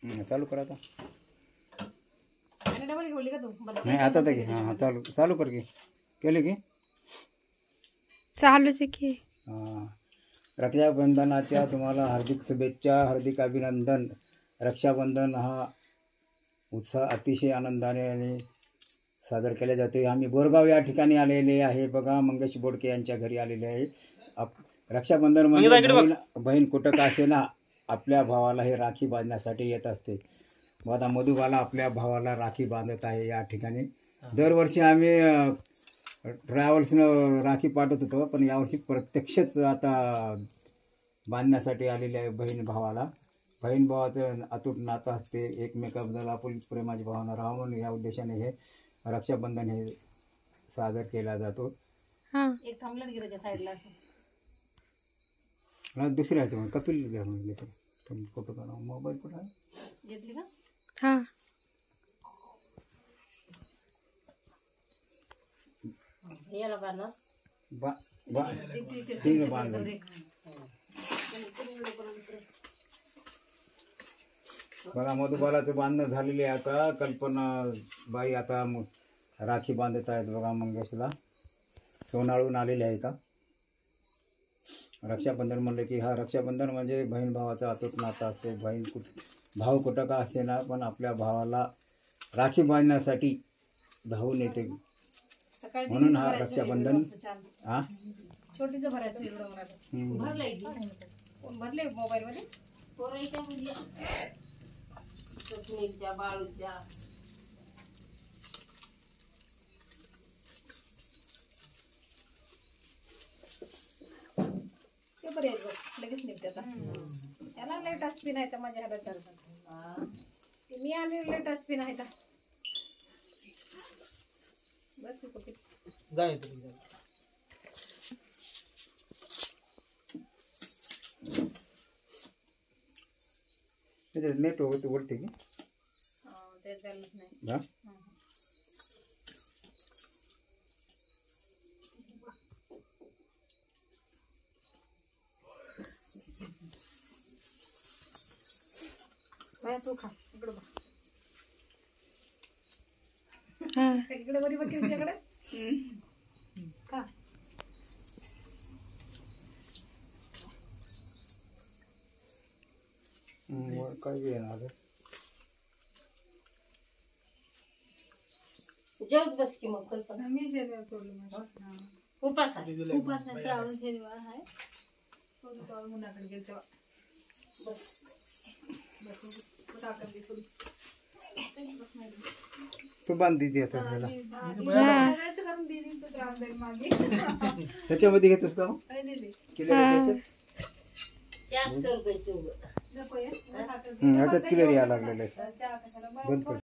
चालू कर आता. आणि डबल घेऊली का तू? नाही आता तर घे. हां चालू चालू कर की. केले की चालूच आहे की. रक्षाबंधनाच्या तुम्हाला हार्दिक शुभेच्छा, हार्दिक अभिनंदन. रक्षाबंधन हा उत्साह अतिशय आनंदाने आणि सादर केला जातो. आम्ही बोरगाव या ठिकाणी आलेले आहे. बघा मंगेश बोडके यांच्या घरी आलेले आहे. रक्षाबंधन म्हणजे बहीण कुठं का असेना आपल्या भावाला हे राखी बांधण्यासाठी येत असते. आता मधुबाला आपल्या भावाला राखी बांधत आहे या ठिकाणी. दरवर्षी आम्ही ट्रॅव्हल्सनं राखी पाठवत होतो, पण यावर्षी प्रत्यक्षच आता बांधण्यासाठी आलेले आहे बहीण भावाला. बहीण भावाचं अतूट नातं असते. एकमेकाबद्दल आपण प्रेमाची भावना राहून या उद्देशाने हे रक्षाबंधन हे साजर केला जातो. एक थांबलं की त्याच्या साईडला असं. दुसरे आहे तुम्ही कपिल घ्या म्हणजे तुम्ही फोटो काढा. मोबाईल कुठं आहे? घेतली का? हां याला बांधणार बा बा ठीक आहे बांधलं. बघा मधुबालाचं बांधणं झालेली आहे. आता कल्पना बाई आता राखी बांधत आहेत. बघा मंगेशला सोनाळून आलेले आहेत. रक्षाबंधन म्हणलं की हा रक्षाबंधन म्हणजे बहीण भावाचा अतूट नातं असते. बहीण भाऊ कुठं का असे ना पण आपल्या भावाला राखी बांधण्यासाठी धावून येते. म्हणून हा रक्षाबंधन. हा छोटीचं भरायचं एवढं भरलंय भरले मोबाईल मध्ये पोरायच्या मुली सुनीलच्या बाळूच्या. ते बरे आहेत बघ लगेच निघते आता. त्याला लय टच पिन आहे तर माझ्या ह्याला तर मी आले लय टच पिन आहे तर बस कुठे जाय त्याच्यात नेट होते वरती की ते झालंच नाही. हा तू खा इकडं बघ. हां इकडे बरी बघ तुझ्याकडे खा. काय येणार जेवत बस की मग कल्पना. मी जेवण उपास आहे. श्रावण शनिवार आहे. मुलाकडे गेल तेव्हा बस तू बांधली ती आता त्याला करून दिली त्याच्यामध्ये घेतोस का किलरी चहाच कर पैसे ह्याच्यात किलरी यायला लागलेलं आहे. बंद कर.